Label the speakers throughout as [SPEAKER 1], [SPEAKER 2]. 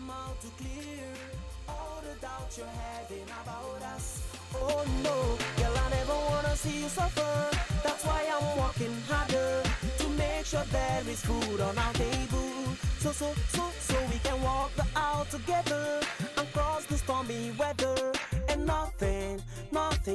[SPEAKER 1] come out to clear all the doubts you're having about us. Oh no, girl, I never wanna see you suffer. That's why I'm working harder to make sure there is food on our table. So we can walk the aisle together and cross the stormy weather. And nothing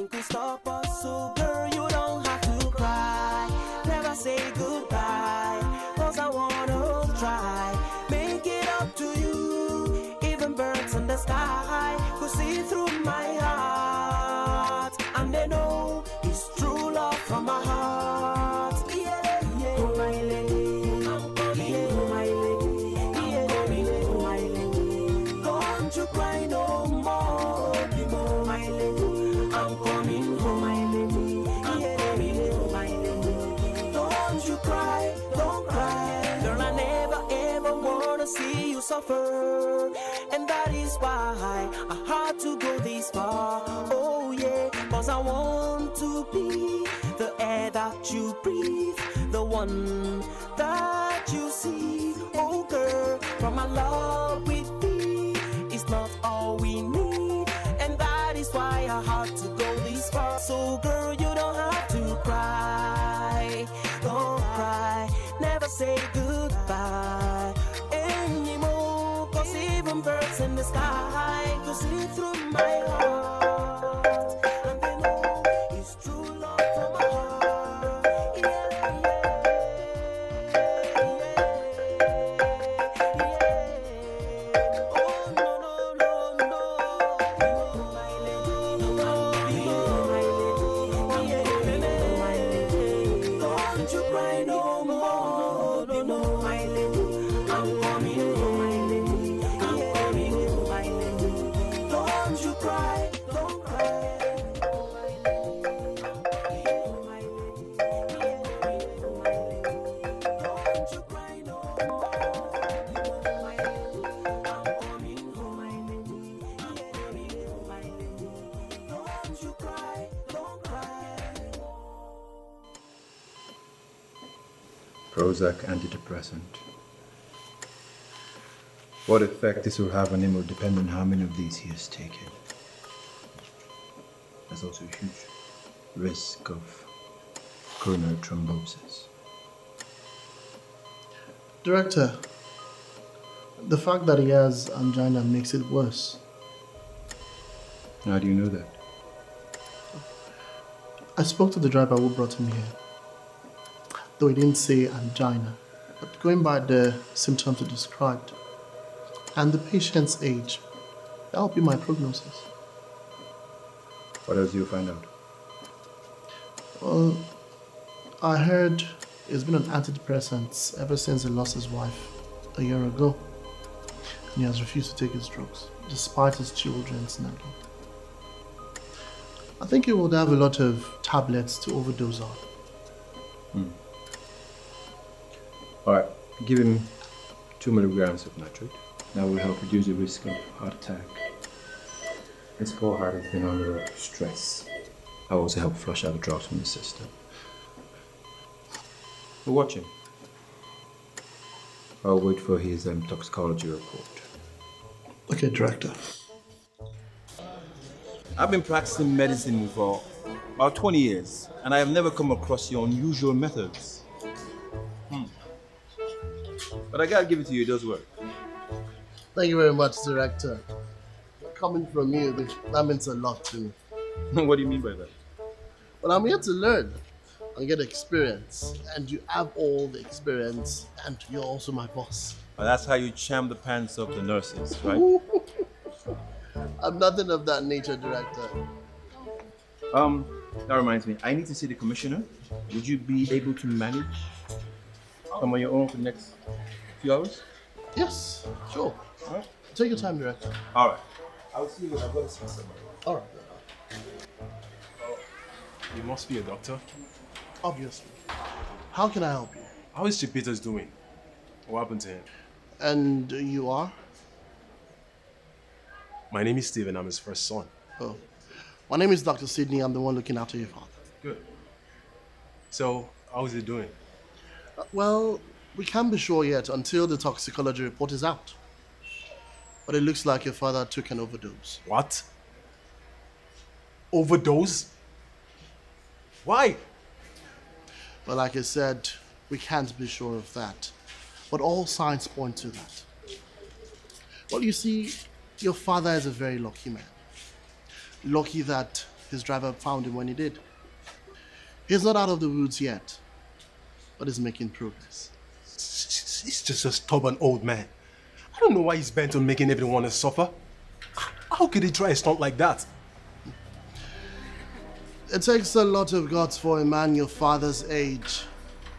[SPEAKER 1] can stop us. So girl, you don't have to cry. Never say goodbye, 'cause I wanna try. Make it up to you. Even birds in the sky could see through my heart, and they know it's true love from my heart. Yeah, yeah. Oh my lady, I'm coming. Yeah, oh my lady, I'm coming. Oh my lady, don't you cry no more. Oh my lady, I'm coming. Oh my lady, I'm coming. Oh my lady, don't you cry, don't cry. Girl, I never ever wanna see you suffer, and that is why I had to go this far. Oh yeah, 'cause I want to be the air that you breathe, the one that you see. Oh girl, from my love with thee is not all we need, and that is why I had to go this far. So girl, you don't have to cry, don't cry, never say goodbye anymore, 'cause even birds in the sky could see through my heart, and they know it's true love from my heart. Yeah, yeah, yeah. Oh no, no, no, no. Oh my lady, oh my lady, yeah, my lady, don't you cry no more. No, no, my lady, I'm coming. Oh my lady, I'm coming. Oh my lady, don't you cry, don't cry. Oh my lady, I'm coming. Oh my lady, yeah, oh my lady, don't you cry no more. Oh my lady, I'm coming. Oh my lady, yeah, oh my lady, don't you cry, don't cry.
[SPEAKER 2] Prozac antidepressant. What effect this will have on him will depend on how many of these he has taken. There's also a huge risk of coronary thrombosis.
[SPEAKER 3] Director, the fact that he has angina makes it worse.
[SPEAKER 2] How do you know that?
[SPEAKER 3] I spoke to the driver who brought him here, though he didn't say angina, but going by the symptoms he described and the patient's age, that will be my prognosis.
[SPEAKER 2] What else do you find out?
[SPEAKER 3] Well, I heard he's been on antidepressants ever since he lost his wife a year ago, and he has refused to take his drugs, despite his children's nagging. I think he would have a lot of tablets to overdose on.
[SPEAKER 2] Alright, give him 2 milligrams of nitrate. That will help reduce the risk of heart attack. His poor heart has been under stress. That will also help flush out the drugs from the system. We'll watch him. I'll wait for his toxicology report.
[SPEAKER 3] Okay, Director.
[SPEAKER 4] I've been practicing medicine for about 20 years, and I have never come across your unusual methods. But I gotta give it to you, it does work.
[SPEAKER 3] Thank you very much, Director. Coming from you, that means a lot to me.
[SPEAKER 4] What do you mean by that?
[SPEAKER 3] Well, I'm here to learn and get experience, and you have all the experience, and you're also my boss.
[SPEAKER 4] Well, that's how you charm the pants of the nurses, right?
[SPEAKER 3] I'm nothing of that nature, Director.
[SPEAKER 4] That reminds me, I need to see the commissioner. Would you be able to manage come on your own for the next few hours?
[SPEAKER 3] Yes, sure.
[SPEAKER 4] All right.
[SPEAKER 3] Take your time, Director.
[SPEAKER 4] All right. I'll see you when I've got to see somebody.
[SPEAKER 3] All right.
[SPEAKER 5] You must be a doctor.
[SPEAKER 3] Obviously. How can I help you?
[SPEAKER 5] How is Chipetas doing? What happened to him?
[SPEAKER 3] And you are?
[SPEAKER 5] My name is Steven. I'm his first son.
[SPEAKER 3] Oh. My name is Dr. Sydney. I'm the one looking after your father.
[SPEAKER 5] Good. So, how is he doing?
[SPEAKER 3] Well, we can't be sure yet until the toxicology report is out. But it looks like your father took an overdose.
[SPEAKER 5] What? Overdose? Why?
[SPEAKER 3] But like I said, we can't be sure of that. But all signs point to that. Well, you see, your father is a very lucky man. Lucky that his driver found him when he did. He's not out of the woods yet, but he's making progress.
[SPEAKER 5] He's just a stubborn old man. I don't know why he's bent on making everyone suffer. How could he try a stunt like that?
[SPEAKER 3] It takes a lot of guts for a man your father's age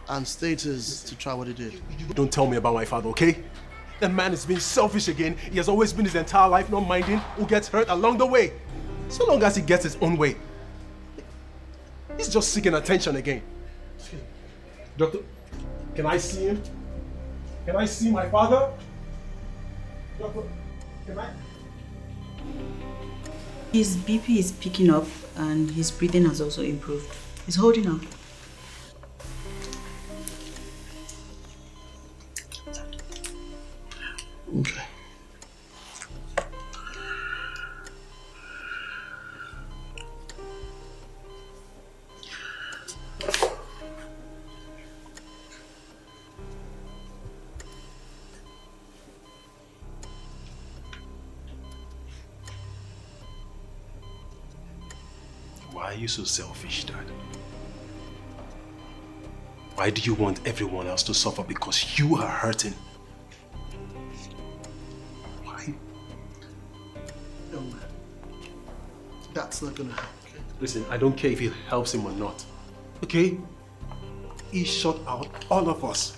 [SPEAKER 3] and status to try what he did.
[SPEAKER 5] Don't tell me about my father, okay? The man is being selfish again. He has always been his entire life not minding who gets hurt along the way. So long as he gets his own way. He's just seeking attention again. Doctor, can I see him? Can I see my father? Doctor, can I?
[SPEAKER 6] His BP is picking up and his breathing has also improved. He's holding on.
[SPEAKER 3] Okay.
[SPEAKER 5] Why are you so selfish, Dad? Why do you want everyone else to suffer because you are hurting? Why?
[SPEAKER 3] Young man, that's not gonna help, okay?
[SPEAKER 5] Listen, I don't care if it helps him or not. Okay? He shut out all of us.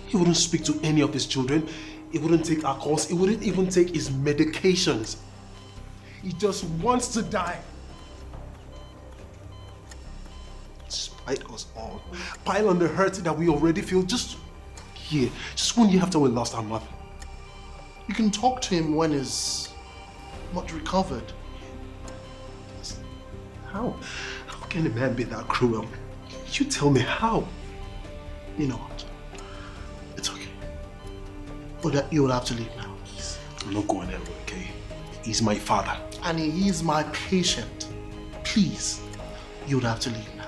[SPEAKER 5] He wouldn't speak to any of his children. He wouldn't take our calls. He wouldn't even take his medications. He just wants to die. Despite us all, pile on the hurt that we already feel just here, just 1 year after we lost our mother.
[SPEAKER 3] You can talk to him when he's much recovered.
[SPEAKER 5] How? How can a man be that cruel? You tell me how.
[SPEAKER 3] You know what? It's okay. But you will have to leave now.
[SPEAKER 5] I'm not going anywhere, okay? He's my father.
[SPEAKER 3] And he is my patient. Please, you would have to leave now.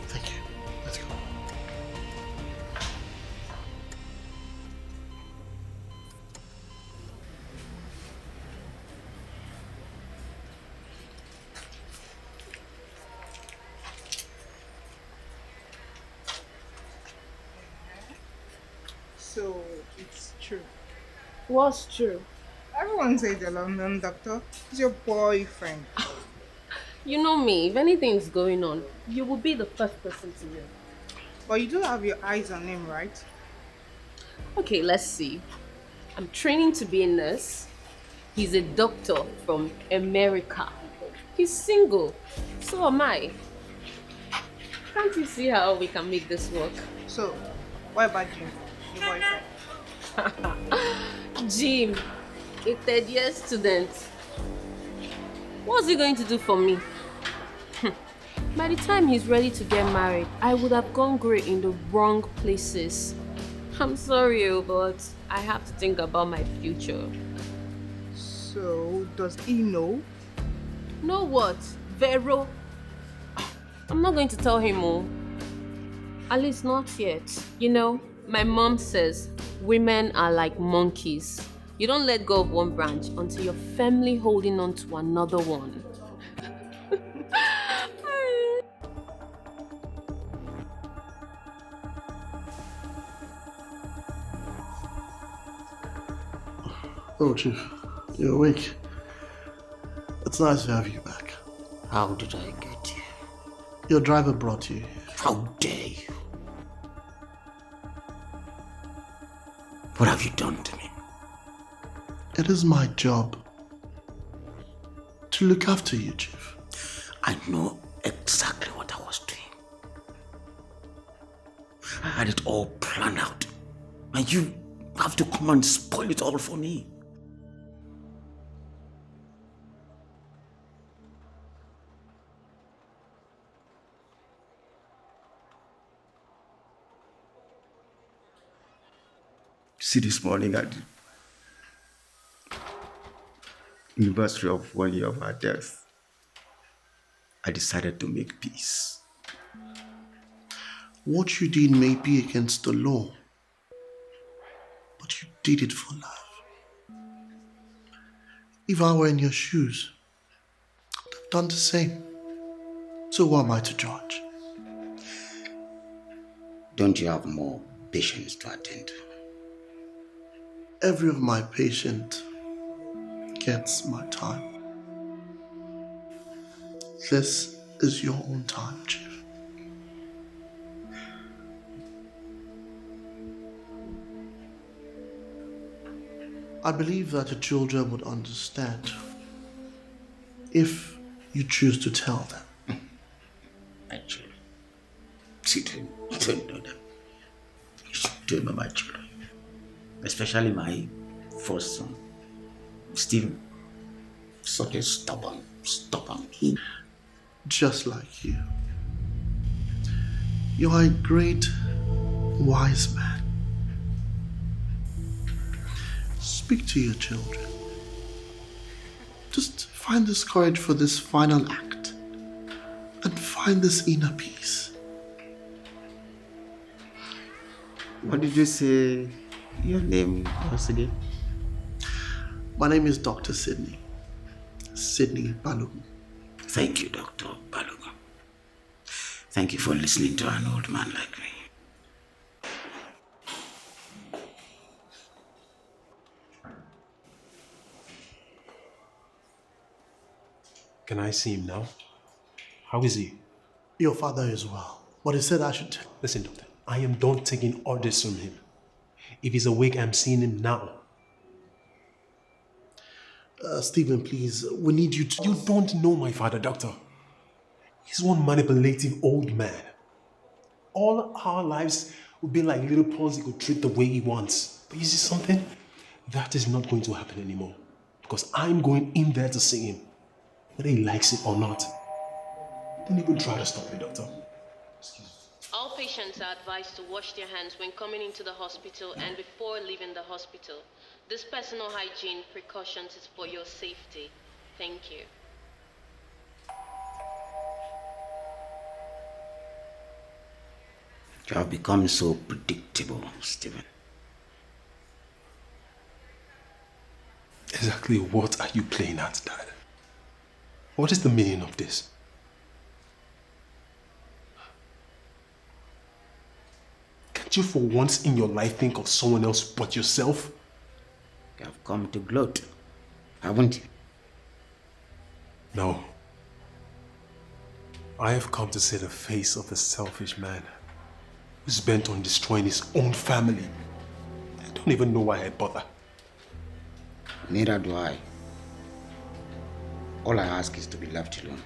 [SPEAKER 3] Thank you. Let's go.
[SPEAKER 7] So it's true.
[SPEAKER 8] What's true?
[SPEAKER 7] Everyone says the London doctor is your boyfriend.
[SPEAKER 8] You know me, if anything's going on, you will be the first person to know.
[SPEAKER 7] But you do have your eyes on him, right?
[SPEAKER 8] Okay, let's see. I'm training to be a nurse. He's a doctor from America. He's single. So am I. Can't you see how we can make this work?
[SPEAKER 7] So, what about Jim, your boyfriend?
[SPEAKER 8] Jim, a third-year student. What's he going to do for me? By the time he's ready to get married, I would have gone grey in the wrong places. I'm sorry, but I have to think about my future.
[SPEAKER 7] So, does he know?
[SPEAKER 8] Know what? Vero? I'm not going to tell him more. At least not yet. You know, my mom says women are like monkeys. You don't let go of one branch until you're firmly holding on to another one.
[SPEAKER 3] Oh, Chief, you're awake. It's nice to have you back.
[SPEAKER 9] How did I get here?
[SPEAKER 3] Your driver brought you.
[SPEAKER 9] How dare you? What have you done to me?
[SPEAKER 3] It is my job to look after you, Chief.
[SPEAKER 9] I know exactly what I was doing. I had it all planned out. And you have to come and spoil it all for me. See, this morning at the anniversary of 1 year of our death, I decided to make peace.
[SPEAKER 3] What you did may be against the law, but you did it for love. If I were in your shoes, I would have done the same. So who am I to judge?
[SPEAKER 9] Don't you have more patients to attend to?
[SPEAKER 3] Every of my patient gets my time. This is your own time, Chief. I believe that your children would understand if you choose to tell them.
[SPEAKER 9] My children. See, you don't know them. You should do them, my children. Especially my first son, Stephen. Such a stubborn.
[SPEAKER 3] Just like you. You are a great, wise man. Speak to your children. Just find this courage for this final act and find this inner peace.
[SPEAKER 9] What did you say your name was again?
[SPEAKER 3] My name is Dr. Sydney Balogun.
[SPEAKER 9] Thank you, Dr. Balogun. Thank you for listening to an old man like me.
[SPEAKER 5] Can I see him now? How is he?
[SPEAKER 3] Your father is well, but he said I should tell.
[SPEAKER 5] Listen, doctor, I am done taking orders from him. If he's awake, I'm seeing him now.
[SPEAKER 3] Stephen, please, we need you to...
[SPEAKER 5] You don't know my father, doctor. He's one manipulative old man. All our lives will be like little pawns he could treat the way he wants. But you see something? That is not going to happen anymore. Because I'm going in there to see him. Whether he likes it or not. Don't even try to stop me, doctor. Excuse me.
[SPEAKER 8] All patients are advised to wash their hands when coming into the hospital and before leaving the hospital. This personal hygiene precautions is for your safety. Thank you.
[SPEAKER 9] You have become so predictable, Stephen.
[SPEAKER 5] Exactly what are you playing at, Dad? What is the meaning of this? Can't you for once in your life think of someone else but yourself?
[SPEAKER 9] You have come to gloat, haven't you?
[SPEAKER 5] No. I have come to see the face of a selfish man who's bent on destroying his own family. I don't even know why I bother.
[SPEAKER 9] Neither do I. All I ask is to be left alone.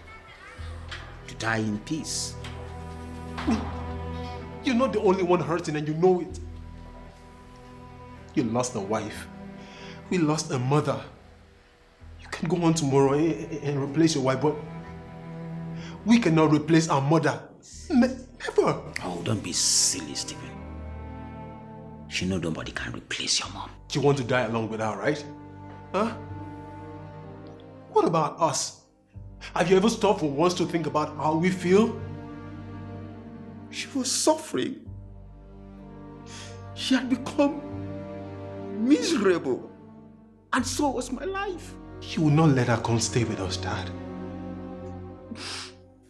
[SPEAKER 9] To die in peace.
[SPEAKER 5] You're not the only one hurting and you know it. You lost a wife. We lost a mother. You can go on tomorrow and replace your wife, but we cannot replace our mother. Never.
[SPEAKER 9] Oh, don't be silly, Stephen. You know nobody can replace your mom.
[SPEAKER 5] You want to die along with her, right? Huh? What about us? Have you ever stopped for once to think about how we feel?
[SPEAKER 9] She was suffering. She had become miserable. And so was my life.
[SPEAKER 5] You will not let her come stay with us, Dad.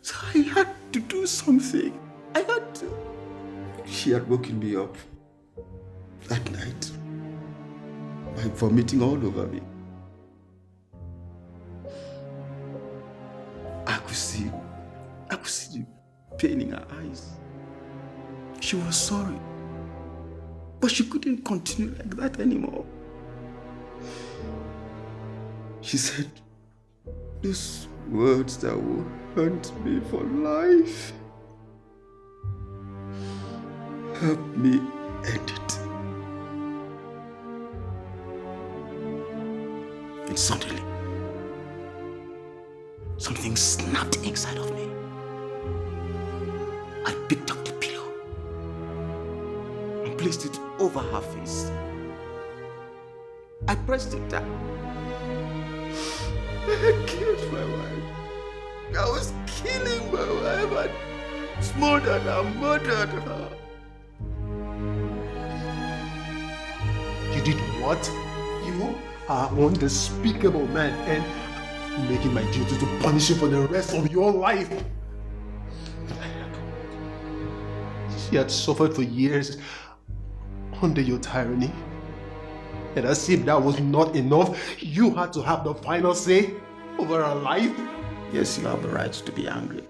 [SPEAKER 9] So I had to do something. I had to. She had woken me up that night by vomiting all over me. I could see the pain in her eyes. She was sorry. But she couldn't continue like that anymore. She said those words that will haunt me for life. Help me end it. And suddenly, something snapped inside of me. I picked up the pillow and placed it over her face
[SPEAKER 5] I pressed it down. I killed my wife. I was killing my wife and smothered and murdered her. You did what? You are an unspeakable man and making my duty to punish you for the rest of your life. She had suffered for years under your tyranny. And as if that was not enough, you had to have the final say over her life.
[SPEAKER 9] Yes, you have the right to be angry.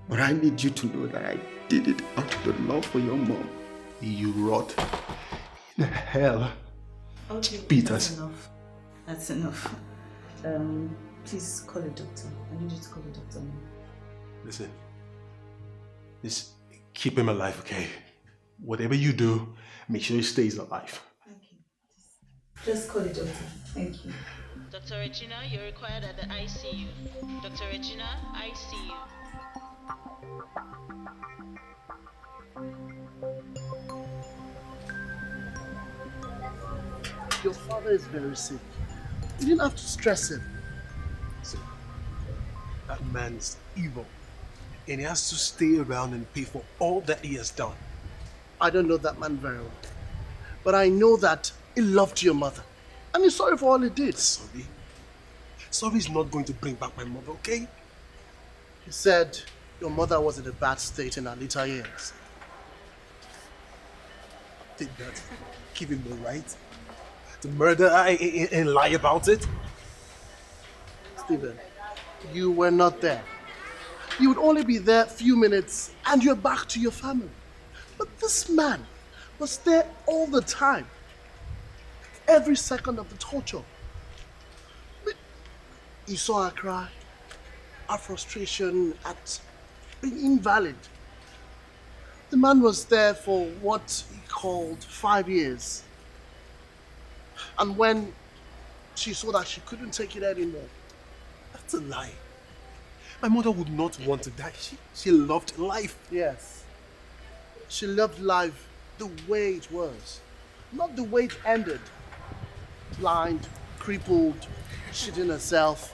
[SPEAKER 9] But I need you to know that I did it out of the love for your mom.
[SPEAKER 5] You rot in hell.
[SPEAKER 6] Okay,
[SPEAKER 5] Peters.
[SPEAKER 6] that's enough. That's enough. Please call a doctor. I need you to call a doctor now.
[SPEAKER 5] Listen, just keep him alive, okay? Whatever you do, make sure he stays alive.
[SPEAKER 6] Okay. Just call a doctor. Thank you.
[SPEAKER 10] Dr. Regina, you're required at the ICU. Dr. Regina, ICU.
[SPEAKER 3] Your father is very sick. You didn't have to stress him.
[SPEAKER 5] So, that man is evil. And he has to stay around and pay for all that he has done.
[SPEAKER 3] I don't know that man very well. But I know that he loved your mother. And he's sorry for all he did.
[SPEAKER 5] Sorry? Sorry is not going to bring back my mother, okay?
[SPEAKER 3] He said your mother was in a bad state in her later years.
[SPEAKER 5] Did that give him the right to murder her and lie about it?
[SPEAKER 3] Stephen, you were not there. You would only be there a few minutes and you're back to your family. But this man was there all the time. Every second of the torture. You saw her cry, her frustration at being invalid. The man was there for what he called 5 years. And when she saw that she couldn't take it anymore.
[SPEAKER 5] That's a lie. My mother would not want to die. She loved life.
[SPEAKER 3] Yes. She loved life the way it was, not the way it ended. Blind, crippled, shitting herself,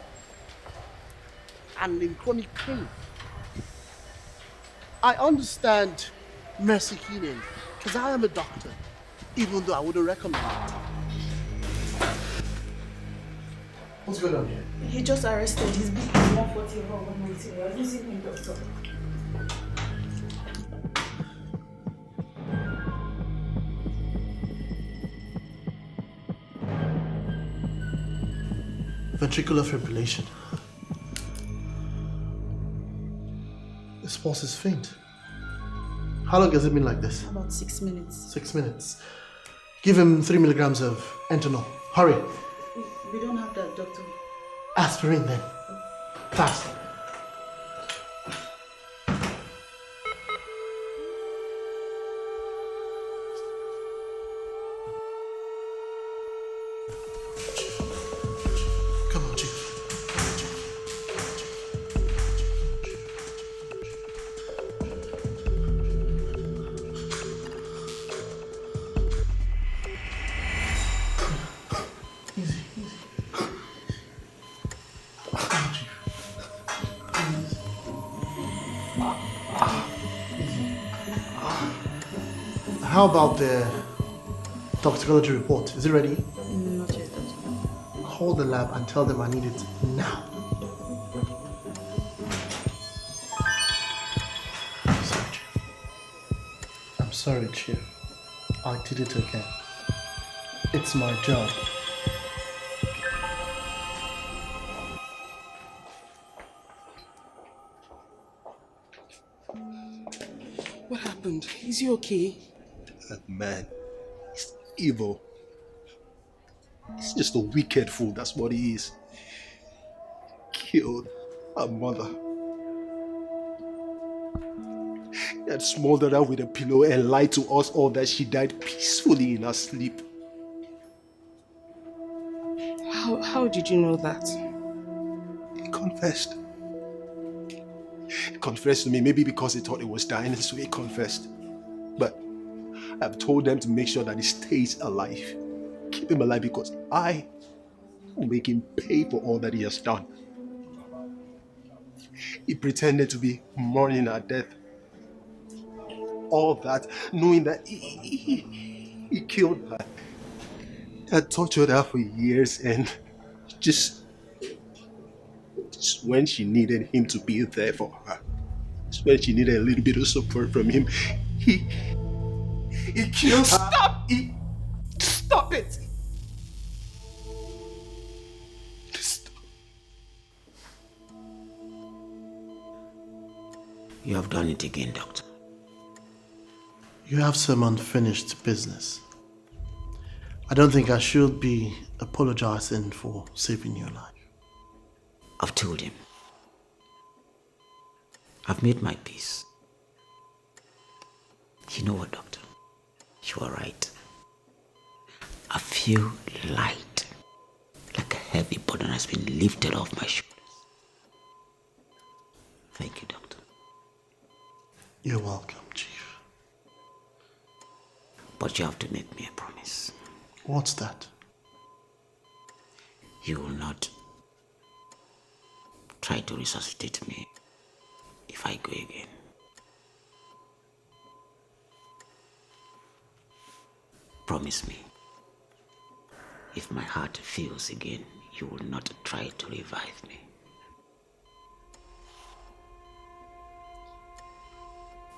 [SPEAKER 3] and in chronic pain. I understand mercy killing, because I am a doctor, even though I wouldn't recommend it. What's going on here?
[SPEAKER 6] He just arrested. His big 140 over 190. We are losing him, doctor.
[SPEAKER 3] Ventricular fibrillation. His pulse is faint. How long has it been like this?
[SPEAKER 6] About 6 minutes.
[SPEAKER 3] 6 minutes. Give him 3 milligrams of Entanol. Hurry.
[SPEAKER 6] We don't have that, doctor.
[SPEAKER 3] Aspirin then. Fast. Come on, Chief. Easy, easy. How about the toxicology report? Is it ready?
[SPEAKER 6] Not yet, doctor.
[SPEAKER 3] Call the lab and tell them I need it now. I'm sorry, Chief. I did it again. It's my job.
[SPEAKER 7] What happened? Is he okay?
[SPEAKER 5] That man is evil. He's just a wicked fool, that's what he is. Killed her mother. He had smothered her with a pillow and lied to us all that she died peacefully in her sleep.
[SPEAKER 7] How did you know that?
[SPEAKER 5] He confessed. He confessed to me, maybe because he thought he was dying, so he confessed. But I've told them to make sure that he stays alive. keep him alive because I will make him pay for all that he has done. He pretended to be mourning her death. All that, knowing that he killed her. Had tortured her for years, and just when she needed him to be there for her, just when she needed a little bit of support from him, he killed her. Stop it! Stop.
[SPEAKER 9] You have done it again, Doctor.
[SPEAKER 3] You have some unfinished business. I don't think I should be apologizing for saving your life.
[SPEAKER 9] I've told him. I've made my peace. You know what, Doctor? You are right. I feel light, like a heavy burden has been lifted off my shoulders. Thank you, Doctor.
[SPEAKER 3] You're welcome, Chief.
[SPEAKER 9] But you have to make me a promise.
[SPEAKER 3] What's that?
[SPEAKER 9] You will not try to resuscitate me if I go again. Promise me. If my heart fails again, you will not try to revive me.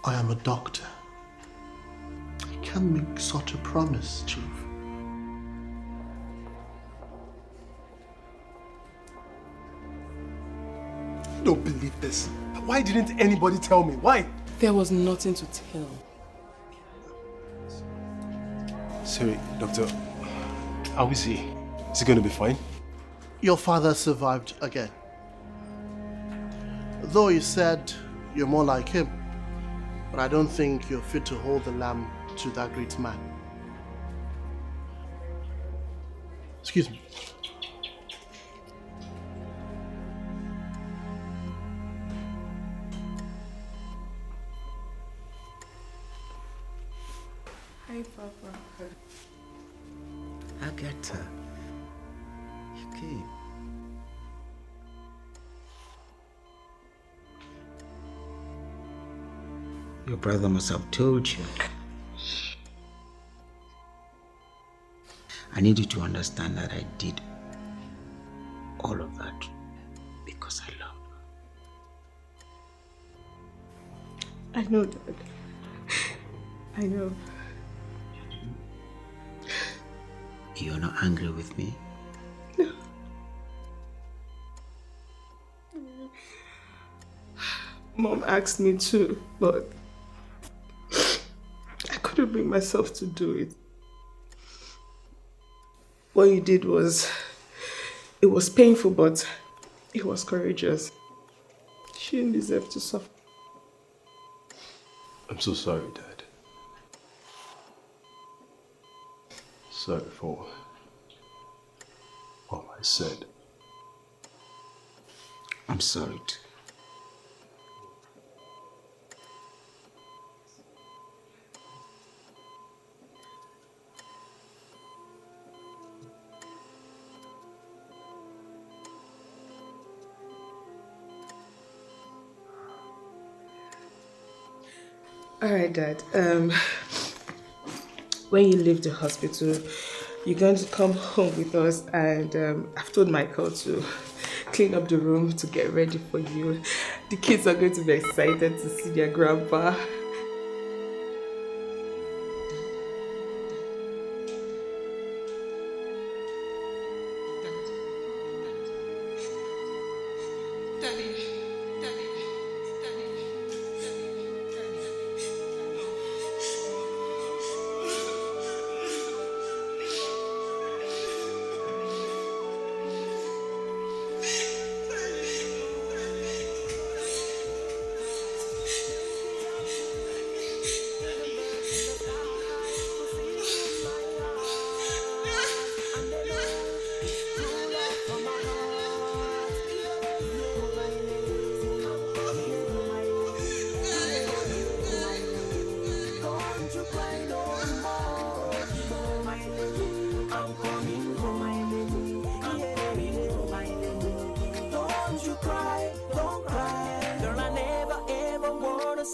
[SPEAKER 3] I am a doctor. I can't make such a promise, Chief.
[SPEAKER 5] I don't believe this. Why didn't anybody tell me? Why?
[SPEAKER 11] There was nothing to tell.
[SPEAKER 5] Sorry, Doctor. How is he? Is he going to be fine?
[SPEAKER 3] Your father survived again. Though he said you're more like him, but I don't think you're fit to hold the lamb to that great man. Excuse me.
[SPEAKER 11] Hi, Papa.
[SPEAKER 9] Agatha, you came. Your brother must have told you. I need you to understand that I did all of that because I love you.
[SPEAKER 11] I know, Dad. I know.
[SPEAKER 9] You're not angry with me?
[SPEAKER 11] No. Mom asked me to, but I couldn't bring myself to do it. What you did was, it was painful, but it was courageous. She didn't deserve to suffer.
[SPEAKER 5] I'm so sorry, Dad. Sorry for all I said.
[SPEAKER 9] I'm sorry too.
[SPEAKER 11] Alright, Dad. When you leave the hospital, you're going to come home with us, and I've told Michael to clean up the room to get ready for you. The kids are going to be excited to see their grandpa.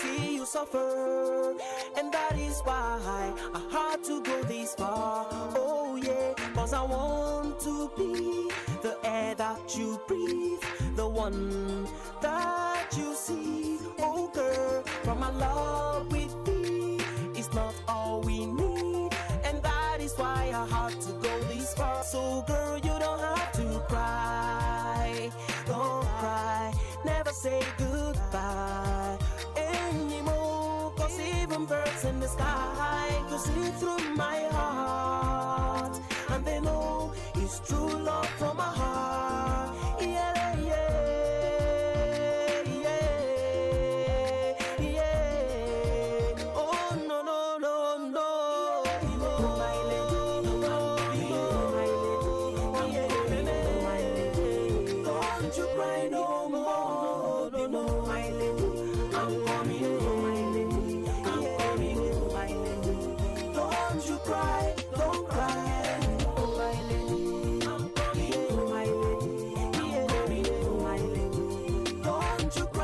[SPEAKER 1] see you suffer. And that is why I had to go this far. Oh yeah, cause I want to be the air that you breathe, the one that you see. Oh girl, from my love with thee is not all we need. And that is why I had to go this far. So girl, you don't have to cry. Don't cry, never say goodbye anymore. Cause even birds in the sky can see through my heart, and they know it's true love from my heart. Yeah, yeah, yeah, yeah. Oh no, no, no, no. Oh my lady, oh my lady, don't you cry no more. No, no, my lady, I'm coming, oh my lady, I'm coming, oh my lady. Don't you cry, don't cry, oh my lady, I'm coming, oh my lady, I'm coming, oh my lady. Don't you cry.